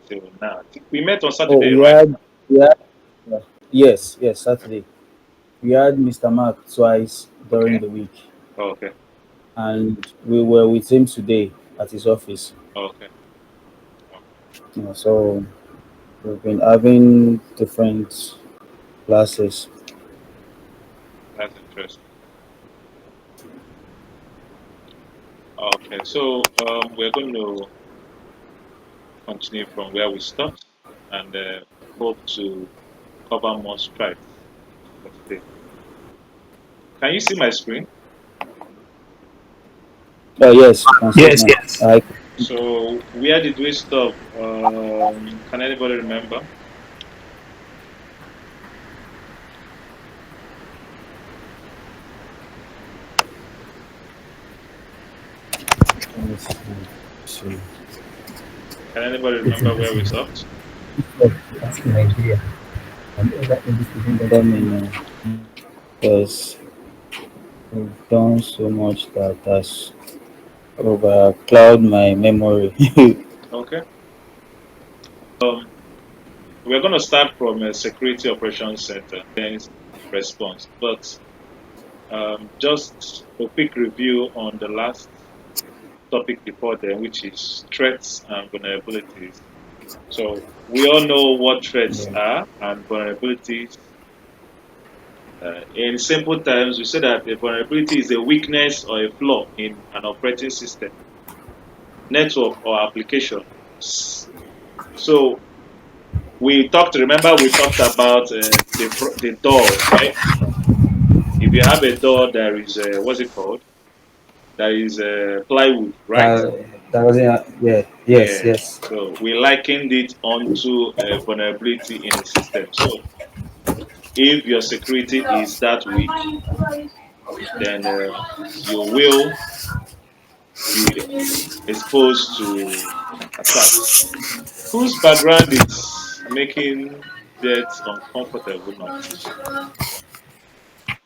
till now? I think we met on Oh, Saturday, right? we had yes, Saturday. We had Mr. Mark twice during Okay. the week, Okay. and we were with him today at his office. Okay. So we've been having different classes. That's interesting. Okay. So we're going to continue from where we stopped and hope to cover more strides for today. Can you see my screen? Yes, you can see it Yes, now. yes. I So where did we stop? Can anybody remember? let me see. See. Can anybody It's remember where we impossible. stopped? That's in Nigeria. And other independent Let me company. know because we've done so much that has overcloud my memory. Okay. Um, we're going to start from a security operations center, then response. But just a quick review on the last topic before then, which is threats and vulnerabilities. So we all know what threats Yeah. are and vulnerabilities. In simple terms, we say that a vulnerability is a weakness or a flaw in an operating system, network, or application. So remember, we talked about the door, right? If you have a door, there is what's it called? There is plywood, right? Uh, that wasn't. Yeah. Yes. Yeah. Yes. So we likened it onto a vulnerability in a system. So if your security is that weak, then you will be exposed to attacks. Whose background is making that uncomfortable noise?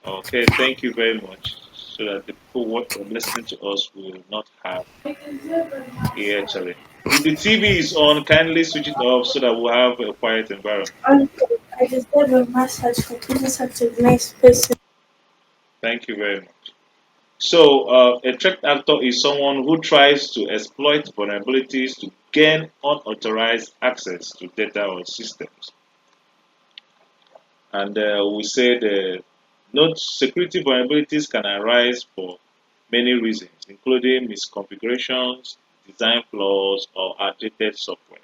Okay, thank you very much. So that the people listening to us will not have ear challenge. If the TV is on, kindly switch it off so that we'll have a quiet environment. I deserve a massage for being such a nice person. Thank you very much. So, a threat actor is someone who tries to exploit vulnerabilities to gain unauthorized access to data or systems. And we said note security vulnerabilities can arise for many reasons, including misconfigurations, design flaws, or outdated software.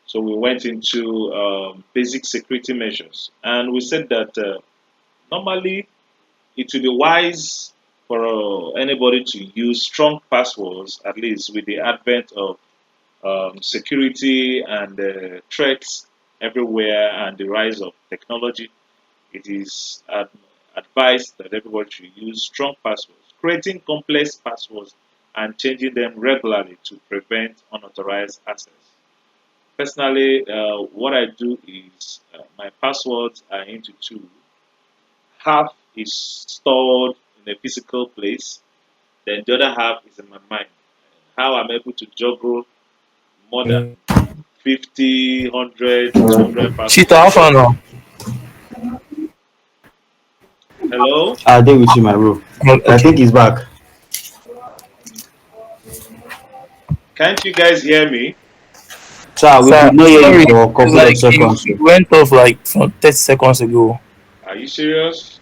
So we went into basic security measures, and we said that normally it would be wise for anybody to use strong passwords, at least with the advent of security and threats everywhere and the rise of technology. It is advised that everybody should use strong passwords, creating complex passwords and changing them regularly to prevent unauthorized access. Personally, what I do is my passwords are into two. Half is stored in a physical place, then the other half is in my mind. How I'm able to juggle more than 50, 100, 200 Shit, how passwords. far now? Hello? I'll deal with you, my bro. I Okay. think he's back. Can't you guys hear me? Sir, we Sir, could not hear you sorry, for a it's couple of like seconds. you went off like from 30 seconds ago. Are you serious?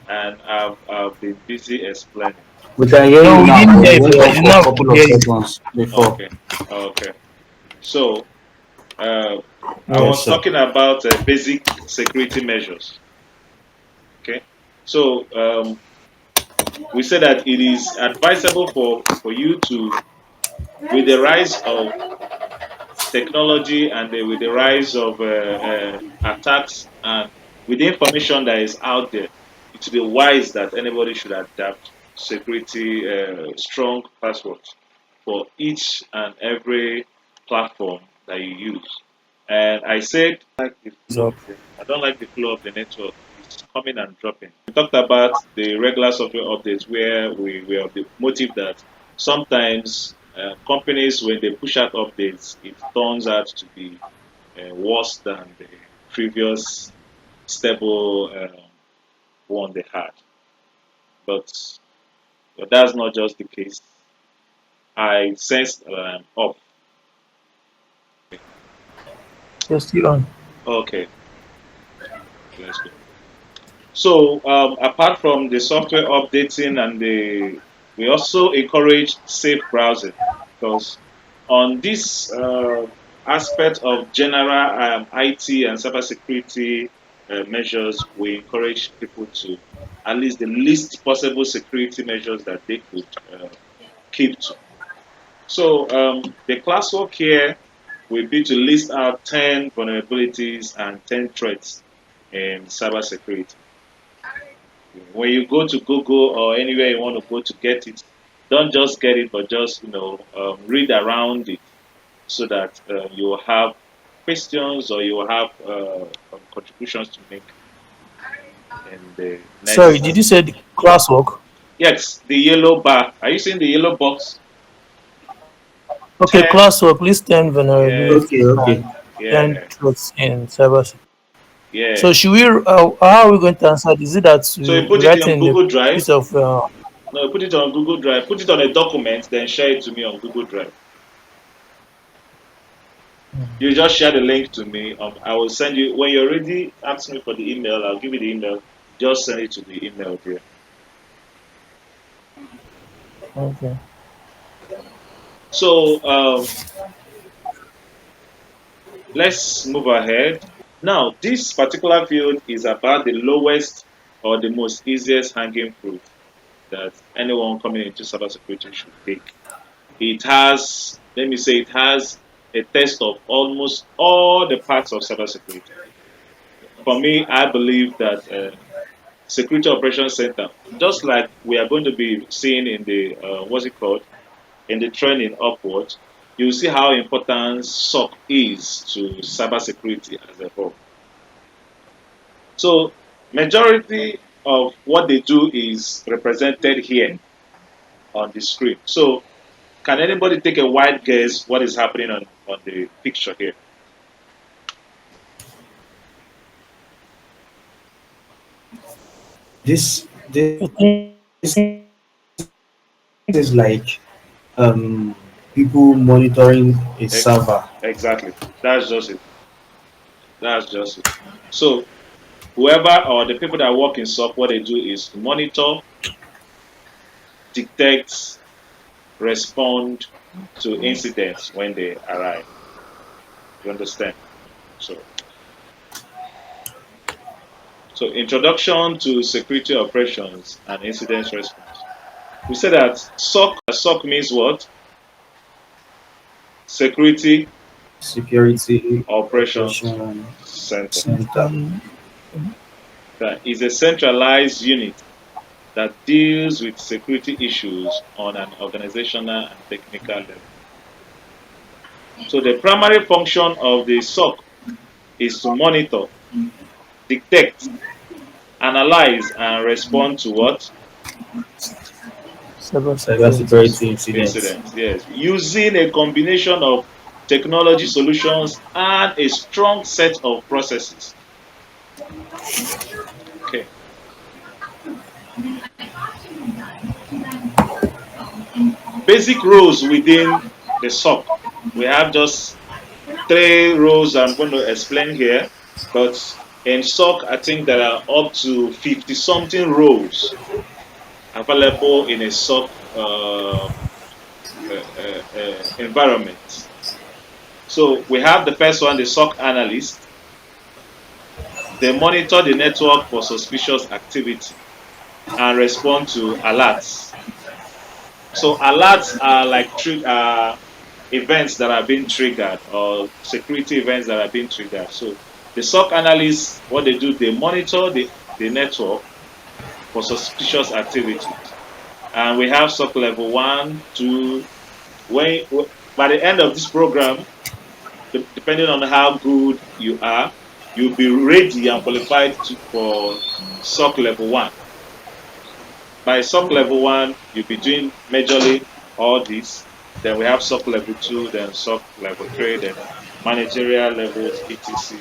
And I've been busy explaining. We can hear No, you we now, didn't but hear you you, went but I off did for a not couple of hear you. seconds before. Okay, okay. So uh, I Yes, was Yes. sir. talking about basic security measures. Okay, so we said that it is advisable for you to, with the rise of technology and with the rise of attacks and with the information that is out there, it would be wise that anybody should adapt security strong passwords for each and every platform that you use. And I said, like the flow. So, I don't like the flow of the network. It's coming and dropping. We talked about the regular software updates where we were of the motive that sometimes Companies, when they push out updates, it turns out to be worse than the previous stable one they had. But, but that's not just the case. I sensed up. You're still on. Okay, let's go. So apart from the software updating and we also encourage safe browsing because on this aspect of general IT and cybersecurity measures, we encourage people to at least the least possible security measures that they could keep to. So the classwork here will be to list out 10 vulnerabilities and 10 threats in cybersecurity. When you go to Google or anywhere you want to go to get it, don't just get it, but just read around it so that you will have questions or you will have contributions to make in the Sorry, did next. you say the classwork? Yes, the yellow bar. Are you seeing the yellow box? Okay, 10. classwork. List 10 Yes, Okay, vulnerabilities okay. and 10 yeah, threats in cybersecurity. So yeah. should we? How are we going to answer? Is it that So you we put it write on in the Google Drive. piece of? No, put it on Google Drive. Put it on a document, then share it to me on Google Drive. You just share the link to me. I will send you when you're ready. Ask me for the email. I'll give you the email. Just send it to the email there. Okay. So let's move ahead. Now, this particular field is about the lowest or the most easiest hanging fruit that anyone coming into cybersecurity should take. It has, let me say, it has a test of almost all the parts of cybersecurity. For me, I believe that Security Operations Center, just like we are going to be seeing in the what's it called in the training upward, you see how important SOC is to cybersecurity as a whole. So majority of what they do is represented here on the screen. So can anybody take a wild guess what is happening on the picture here? This I think is like people monitoring a E- server. Exactly. That's just it. That's just it. So whoever or the people that work in SOC, what they do is monitor, detect, respond to incidents when they arrive. You understand? So, so introduction to security operations and incident response. We say that SOC means what? Security Security Operations Operation Center. Center. um, That is a centralized unit that deals with security issues on an organizational and technical level. So the primary function of the SOC is to monitor, detect, analyze, and respond to what? cybersecurity. Cybersecurity incidents. Incidents. Yes. Using a combination of technology solutions and a strong set of processes. Okay. Basic roles within the SOC. We have just three roles I'm going to explain here, but in SOC, I think there are up to 50 something roles available in a SOC environment. So we have the first one, the SOC analyst. They monitor the network for suspicious activity and respond to alerts. So alerts are like events that are being triggered or security events that are being triggered. So the SOC analysts, what they do, they monitor the network for suspicious activities. And we have SOC level one, two. When by the end of this program, depending on how good you are, you'll be ready and qualified for SOC level one. By SOC level one, you'll be doing majorly all this. Then we have SOC level 2, then SOC level 3, then managerial levels, etc.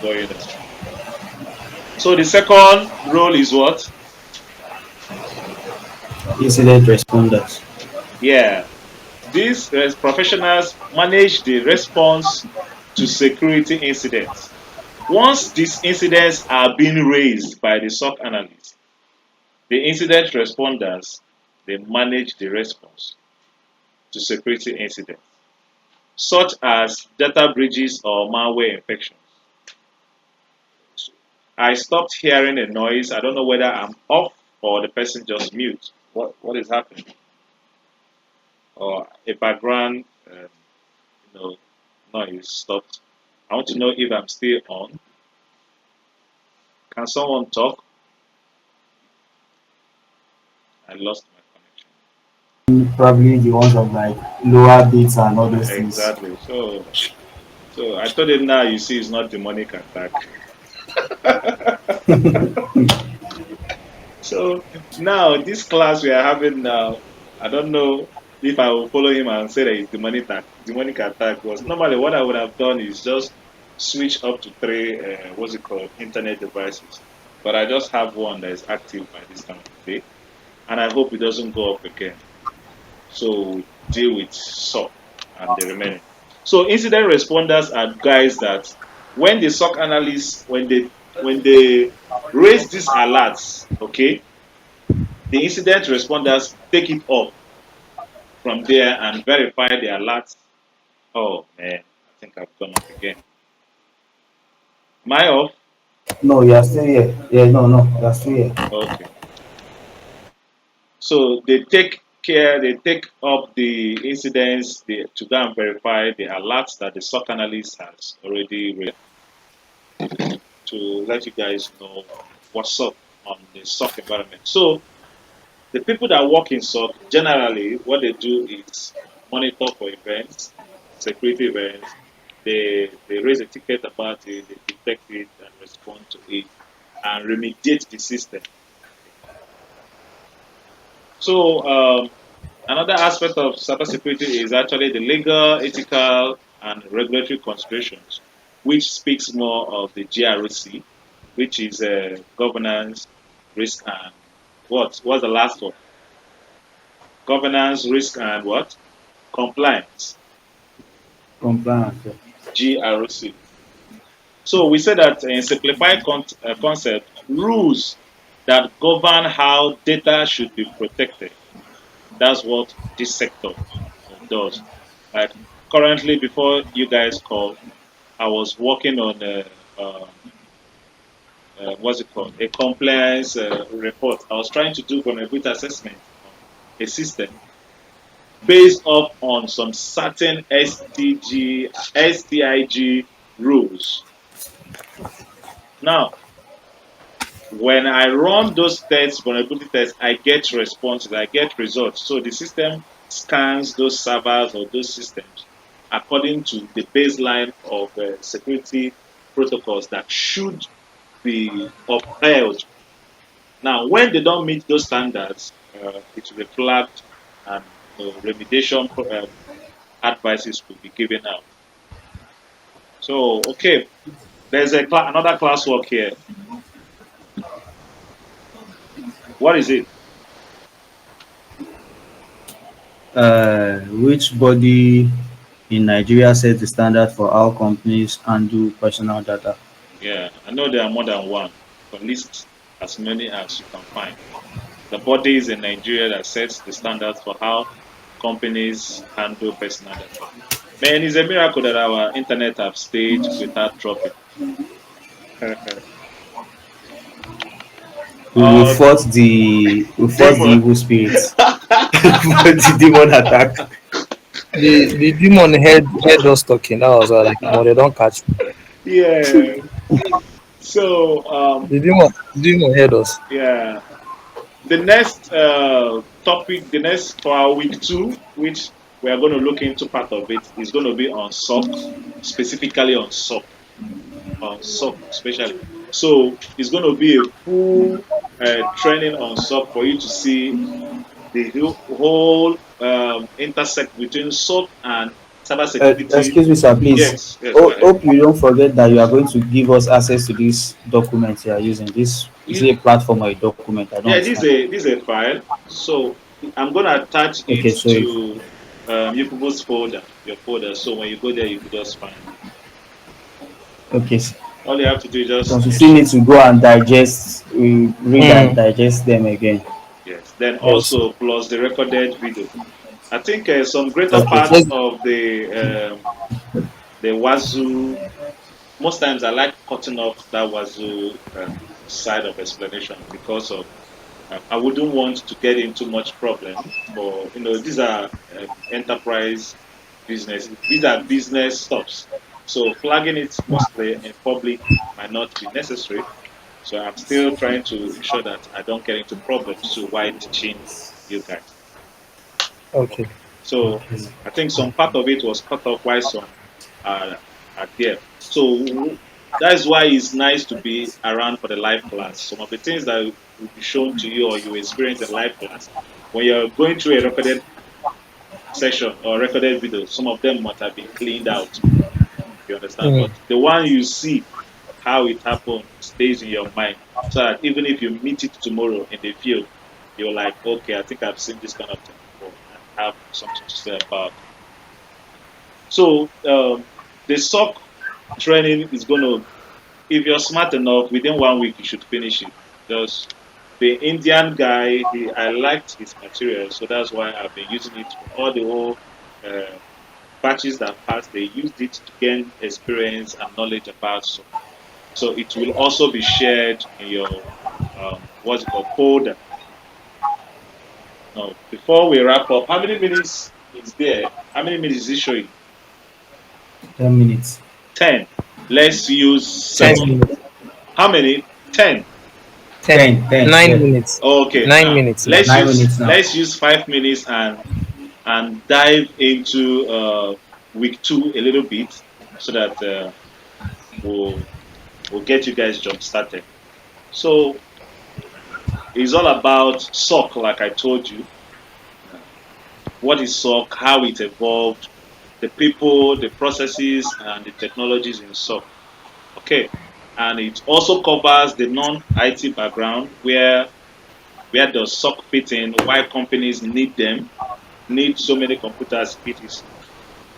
going on. So the second role is what? Incident responders. Yeah, these professionals manage the response to security incidents. Once these incidents are being raised by the SOC analysts, the incident responders they manage the response to security incidents, such as data breaches or malware infections. I stopped hearing a noise. I don't know whether I'm off or the person just mute. What is happening? Or a background you know, noise stopped. I want to know if I'm still on. Can someone talk? I lost my Probably the ones of like lower bits and all those connection. things. Exactly. So I told him now you see it's not demonic attack. So now this class we are having now, I don't know if I will follow him and say that it's demonic attack. Because normally what I would have done is just switch up to three what's it called internet devices. But I just have one that is active by this time of the day, and I hope it doesn't go up again. So deal with SOC and the remaining. So incident responders are guys that when the SOC analysts when they raise these alerts, okay, the incident responders take it up from there and verify the alerts. Oh man, I think I've gone off again. Am I off? No, you are still here. Yeah, no, you are still here. Okay. So they take care, they take up the incidents to go and verify the alerts that the SOC analyst has already raised to let you guys know what's up on the SOC environment. So the people that work in SOC generally what they do is monitor for events, security events. They raise a ticket about it, they detect it and respond to it and remediate the system. So another aspect of cybersecurity is actually the legal, ethical, and regulatory considerations, which speaks more of the GRC, which is governance, risk, and what? What's the last one? Governance, risk, and what? Compliance. Compliance. Yeah. GRC. So we said that in simplified concept, rules that govern how data should be protected. That's what this sector does. Like currently, before you guys called, I was working on what's it called? A compliance report. I was trying to do vulnerability assessment on a system based off on some certain STIG rules. Now, when I run those tests, vulnerability tests, I get responses, I get results. So the system scans those servers or those systems according to the baseline of security protocols that should be upheld. Now, when they don't meet those standards, it will be flagged and remediation advices will be given out. So, okay, there's another classwork here. What is it? Which body in Nigeria sets the standard for how companies handle personal data? Yeah, I know there are more than one, but list as many as you can find. The bodies in Nigeria that sets the standards for how companies handle personal data. Man, it's a miracle that our internet have stayed without dropping. uh, We fought the Demon. evil spirits. The demon attack. The demon heard us talking. That was like, but they don't catch me. Yeah. So The demon heard us. yeah, the next topic, the next for our week 2, which we are going to look into part of it, is going to be on SOC, specifically on SOC especially. So it's going to be a full training on SOC for you to see the whole intersect between SOC and cybersecurity. Excuse me, sir, please. Yes, yes, go ahead. Hope you don't forget that you are going to give us access to this document you are using. This is You, it a platform or a document? I don't yeah, understand. this is a file. So I'm gonna attach it Okay, so if, to you people's folder, your folder. So when you go there, you could just find it. okay, All you have to do is because just we still need to go and digest, read and Mm. digest them again. yes. Then Yes. also plus the recorded video. I think some greater Okay, part Yes. of the Wazoo. Most times I like cutting off that Wazoo side of explanation because of I wouldn't want to get into much problem for these are enterprise business. These are business stops. So flagging it mostly in public might not be necessary. So I'm still trying to ensure that I don't get into problems to while teaching you guys. Okay. So I think some part of it was cut off while some are there. So that's why it's nice to be around for the live class. Some of the things that will be shown to you or you experience in live class, when you're going through a recorded session or recorded video, some of them might have been cleaned out. You understand? Mm. But the one you see how it happened stays in your mind. So that even if you meet it tomorrow in the field, you're like, okay, I think I've seen this kind of thing before and have something to say about it. So the SOC training is going to, if you're smart enough, within 1 week you should finish it. Just the Indian guy, I liked his material, so that's why I've been using it for all the whole uh, batches that passed. They used it to gain experience and knowledge about SOC. So it will also be shared in your what's it called folder. Now, before we wrap up, how many minutes is there? How many minutes is it showing? 10 minutes. 10. Let's use 10 7. minutes. How many? 10. 10. 10, Nine yeah. minutes. Okay, Nine now minutes now. 9 minutes now. let's use 5 minutes and dive into week two a little bit so that we'll get you guys jump started. So it's all about SOC, like I told you. What is SOC? How it evolved, the people, the processes, and the technologies in SOC. Okay, and it also covers the non-IT background where does SOC fit in, why companies need them, need so many computers, etc.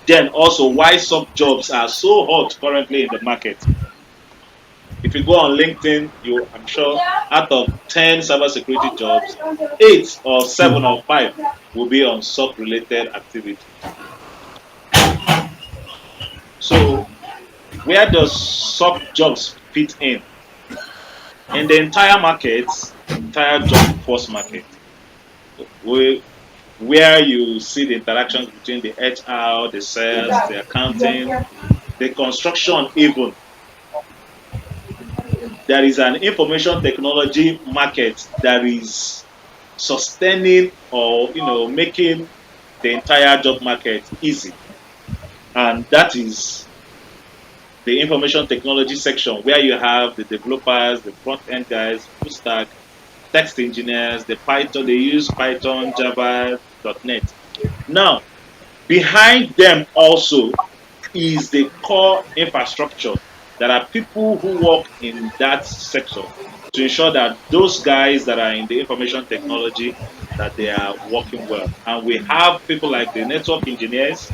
Then also why SOC jobs are so hot currently in the market. If you go on LinkedIn, I'm sure out of 10 cybersecurity jobs, 8 or 7 or 5 will be on SOC related activities. So where does SOC jobs fit in the entire market, entire job force market? We, where you see the interactions between the HR, the sales, the accounting, the construction even. There is an information technology market that is sustaining or making the entire job market easy. And that is the information technology section where you have the developers, the front end guys, full stack, text engineers, the Python, they use Python, Java, .NET. Now, behind them also is the core infrastructure. There are people who work in that sector to ensure that those guys that are in the information technology that they are working well. And we have people like the network engineers,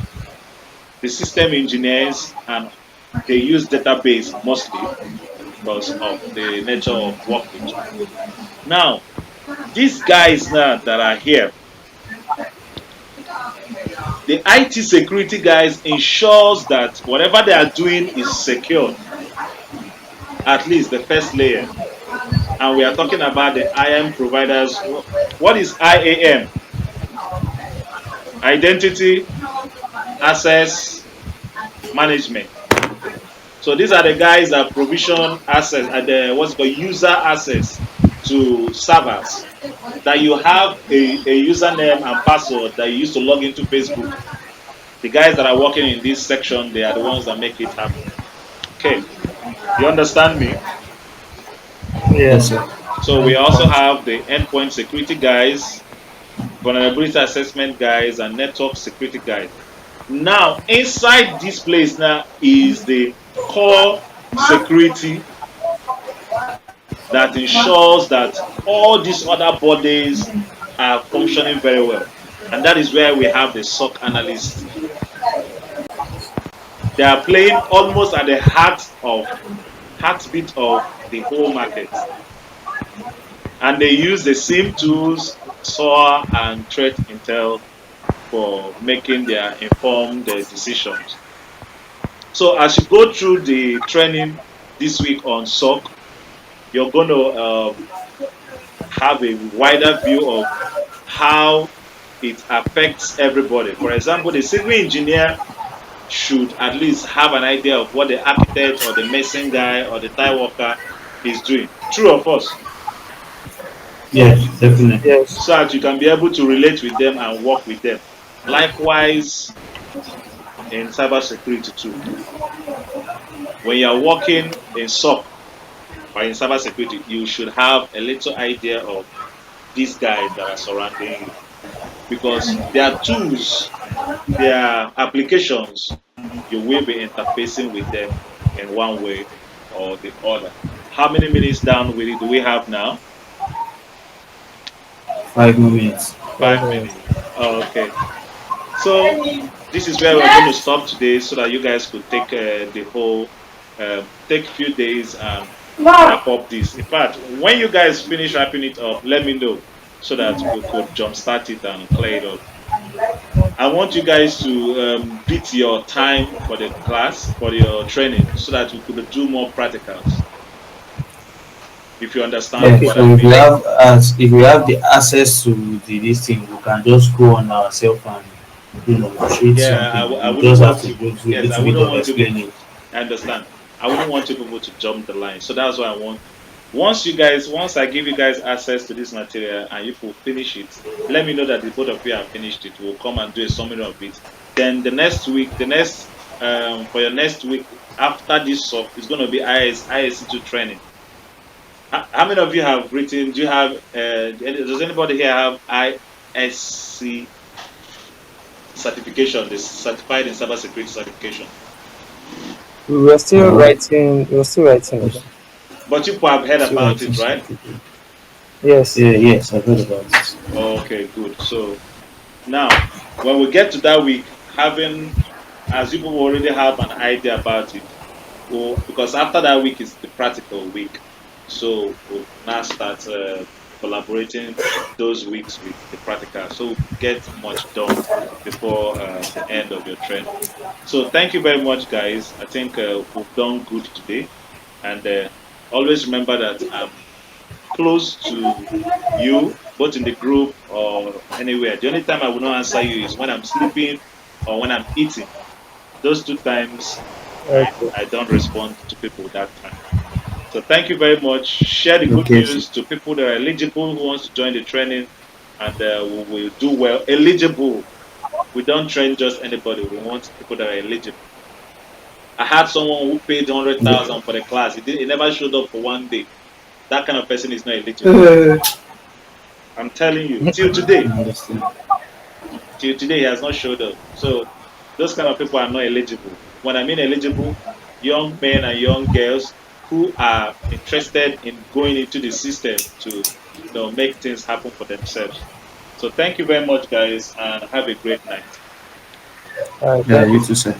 the system engineers, and they use database mostly because of the nature of work they do. Now, these guys now that are here, the IT security guys ensures that whatever they are doing is secured, at least the first layer. And we are talking about the IAM providers. What is IAM? Identity Access Management. So these are the guys that provision access and the what's called user access to servers. That you have a username and password that you use to log into Facebook. The guys that are working in this section, they are the ones that make it happen. Okay, you understand me? Yeah. Yes, sir. So we also have the endpoint security guys, vulnerability assessment guys, and network security guys. Now, inside this place now is the core security that ensures that all these other bodies are functioning very well. And that is where we have the SOC analyst. They are playing almost at the heartbeat of the whole market. And they use the same tools, SOA and threat intel, for making their informed decisions. So as you go through the training this week on SOC, you're going to have a wider view of how it affects everybody. For example, the civil engineer should at least have an idea of what the architect or the mason guy or the tile worker is doing. True or false? Yes, definitely. Yes. So that you can be able to relate with them and work with them. Likewise, in cybersecurity too. When you are working in SOC or in cybersecurity, you should have a little idea of these guys that are surrounding you, because their tools, their applications, you will be interfacing with them in one way or the other. How many minutes down do we have now? 5 minutes. 5 minutes. Oh, okay. So this is where we're going to stop today, so that you guys could take take a few days and wrap up this. In fact, when you guys finish wrapping it up, let me know so that we could jumpstart it and clear it up. I want you guys to beat your time for the class, for your training, so that we could do more practicals. If you understand Yeah, what so I if we mean. have if we have the access to this thing, we can just go on ourselves and treat Yeah, something. I We wouldn't just have want to you. do a Yes, I little bit wouldn't of want you explaining. people. I understand. I wouldn't want you people to jump the line. So that's why I want. Once I give you guys access to this material and you will finish it, let me know that the both of you have finished it. We'll come and do a summary of it. Then the next week, for your next week after this SOC is going to be ISC2 training. How many of you have written? Do you have? Does anybody here have ISC certification? The certified in cybersecurity certification. We were still Uh, writing. We were still writing yes, it. But you have heard still about writing it, right? something. Yes. Yeah, yes, I've heard about it. Okay, good. So now, when we get to that week, as you people already have an idea about it, because after that week is the practical week, so we'll now start collaborating those weeks with the practical, so we get much done before the end of your training. So thank you very much, guys. I think we've done good today, and always remember that I'm close to you, both in the group or anywhere. The only time I will not answer you is when I'm sleeping or when I'm eating. Those two times Okay. I don't respond to people that time. So thank you very much. Share the good Okay, so, news to people that are eligible who wants to join the training, and we will do well. Eligible. We don't train just anybody. We want people that are eligible. I had someone who paid 100,000 for the class. He never showed up for one day. That kind of person is not eligible. I'm telling you, I understand. till today he has not showed up. So those kind of people are not eligible. When I mean eligible, young men and young girls who are interested in going into the system to make things happen for themselves. So thank you very much, guys, and have a great night. All right. Yeah, Thank you you. too, sir.